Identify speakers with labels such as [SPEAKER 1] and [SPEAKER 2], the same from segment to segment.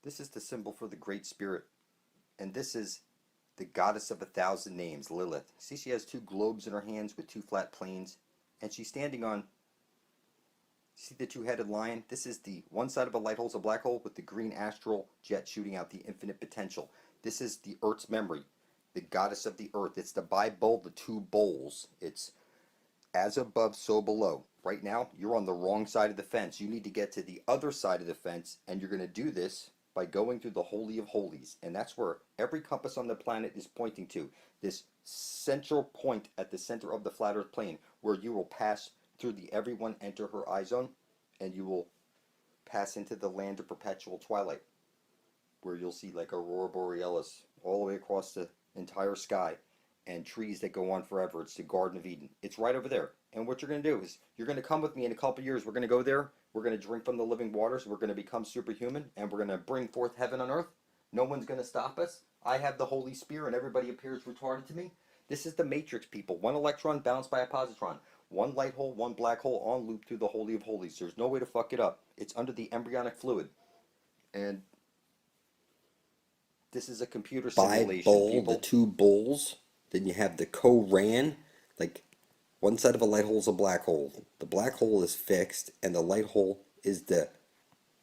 [SPEAKER 1] This is the symbol for the Great Spirit. And this is the goddess of 1,000 names, Lilith. See, she has two globes in her hands with two flat planes. And she's standing on, see the two-headed lion? This is the one side of a light hole is a black hole with the green astral jet shooting out the infinite potential. This is the Earth's memory, the goddess of the Earth. It's the Bible, the two bowls. It's as above, so below. Right now, you're on the wrong side of the fence. You need to get to the other side of the fence, and you're going to do this by going through the Holy of Holies. And that's where every compass on the planet is pointing to. This central point at the center of the flat Earth plane, where you will pass through the everyone enter her eye zone, and you will pass into the land of perpetual twilight, where you'll see like aurora borealis all the way across the entire sky, and trees that go on forever. It's the Garden of Eden. It's right over there. And what you're going to do is you're going to come with me in a couple of years. We're going to go there. We're going to drink from the living waters. We're going to become superhuman, and we're going to bring forth heaven on earth. No one's going to stop us. I have the Holy Spirit, and everybody appears retarded to me. This is the Matrix, people. One electron bounced by a positron. One light hole, one black hole on loop through the Holy of Holies. There's no way to fuck it up. It's under the embryonic fluid. And this is a computer simulation. The two bowls. Then you have the co-ran, like one side of a light hole is a black hole. The black hole is fixed, and the light hole is the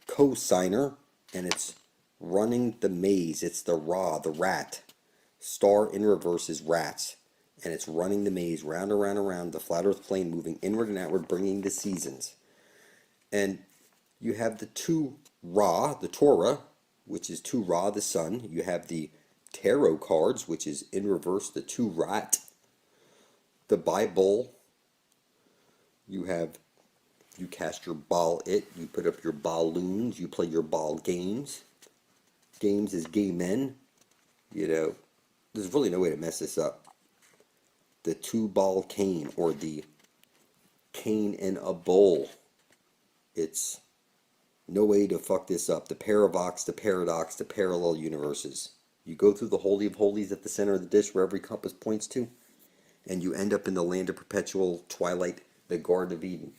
[SPEAKER 1] cosigner, and it's running the maze. It's the Ra, the rat. Star in reverse is rats, and it's running the maze round and round and round, the flat Earth plane moving inward and outward, bringing the seasons. And you have the two Ra, the Torah, which is two Ra, the sun. You have the tarot cards, which is in reverse, the two rat. The Bible, you cast your ball you put up your balloons, you play your ball games. Games is gay men. You know, there's really no way to mess this up. The two ball cane, or the cane in a bowl. It's no way to fuck this up. The paravox, the paradox, the parallel universes. You go through the Holy of Holies at the center of the dish where every compass points to, and you end up in the land of perpetual twilight, the Garden of Eden.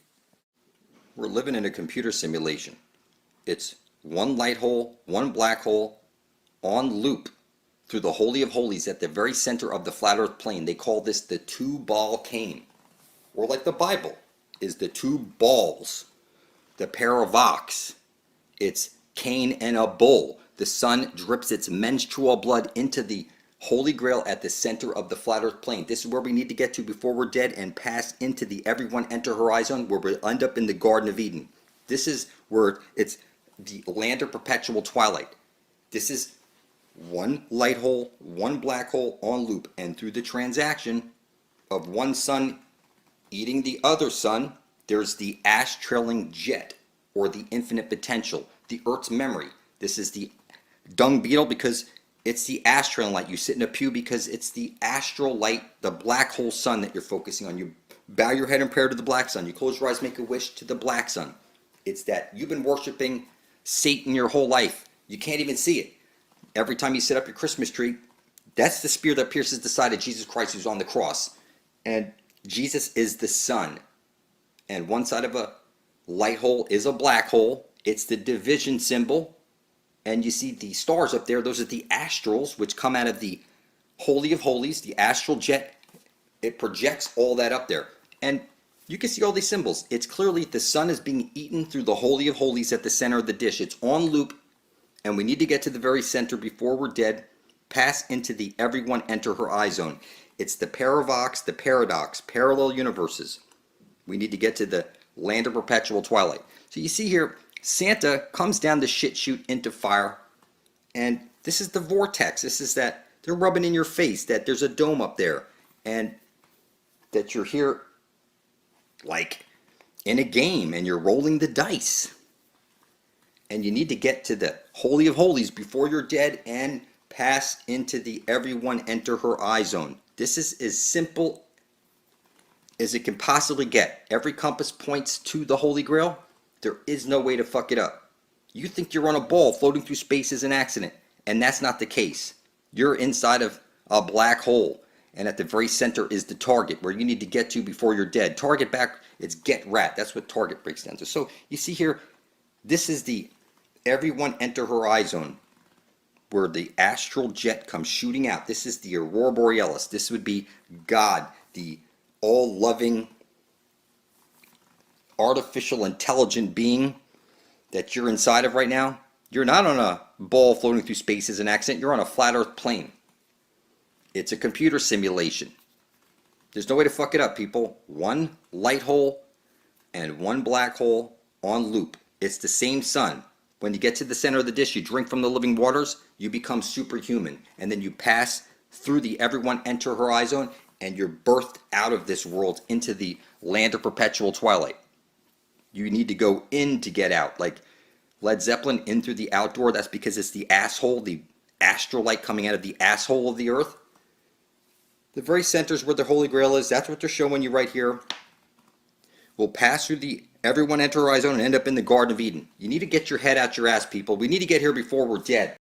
[SPEAKER 1] We're living in a computer simulation. It's one light hole, one black hole, on loop through the Holy of Holies at the very center of the flat Earth plane. They call this the two-ball cane. Or like the Bible, is the two balls. The paravox, it's Cain and a bull. The sun drips its menstrual blood into the Holy Grail at the center of the flat Earth plane. This is where we need to get to before we're dead and pass into the everyone enter horizon, where we end up in the Garden of Eden. This is where it's the land of perpetual twilight. This is one light hole, one black hole on loop, and through the transaction of one sun eating the other sun, there's the ash trailing jet, or the infinite potential, the Earth's memory. This is the dung beetle because it's the astral light. You sit in a pew because it's the astral light, the black hole sun that you're focusing on. You bow your head in prayer to the black sun. You close your eyes, make a wish to the black sun. It's that you've been worshiping Satan your whole life. You can't even see it. Every time you set up your Christmas tree, that's the spear that pierces the side of Jesus Christ who's on the cross. And Jesus is the sun. And one side of a light hole is a black hole. It's the division symbol. And you see the stars up there, those are the astrals, which come out of the Holy of Holies, the astral jet. It projects all that up there. And you can see all these symbols. It's clearly the sun is being eaten through the Holy of Holies at the center of the dish. It's on loop, and we need to get to the very center before we're dead, pass into the everyone enter her eye zone. It's the paravox, the paradox, parallel universes. We need to get to the land of perpetual twilight. So you see here, Santa comes down the shit chute into fire, and this is the vortex. This is that they're rubbing in your face that there's a dome up there, and that you're here like in a game, and you're rolling the dice. And you need to get to the Holy of Holies before you're dead and pass into the everyone enter her eye zone. This is as simple as it can possibly get. Every compass points to the Holy Grail. There is no way to fuck it up. You think you're on a ball floating through space is an accident, and that's not the case. You're inside of a black hole, and at the very center is the target where you need to get to before you're dead. Target back, it's get rat. That's what target breaks down to. So you see here, this is the everyone enter horizon, where the astral jet comes shooting out. This is the aurora borealis. This would be God, the all-loving, artificial, intelligent being that you're inside of right now. You're not on a ball floating through space as an accident. You're on a flat Earth plane. It's a computer simulation. There's no way to fuck it up, people. One light hole and one black hole on loop. It's the same sun. When you get to the center of the dish, you drink from the living waters, you become superhuman. And then you pass through the everyone enter horizon, and you're birthed out of this world into the land of perpetual twilight. You need to go in to get out. Like Led Zeppelin, in through the outdoor. That's because it's the asshole, the astral light coming out of the asshole of the earth. The very center is where the Holy Grail is. That's what they're showing you right here. We'll pass through the everyone enter horizon and end up in the Garden of Eden. You need to get your head out your ass, people. We need to get here before we're dead.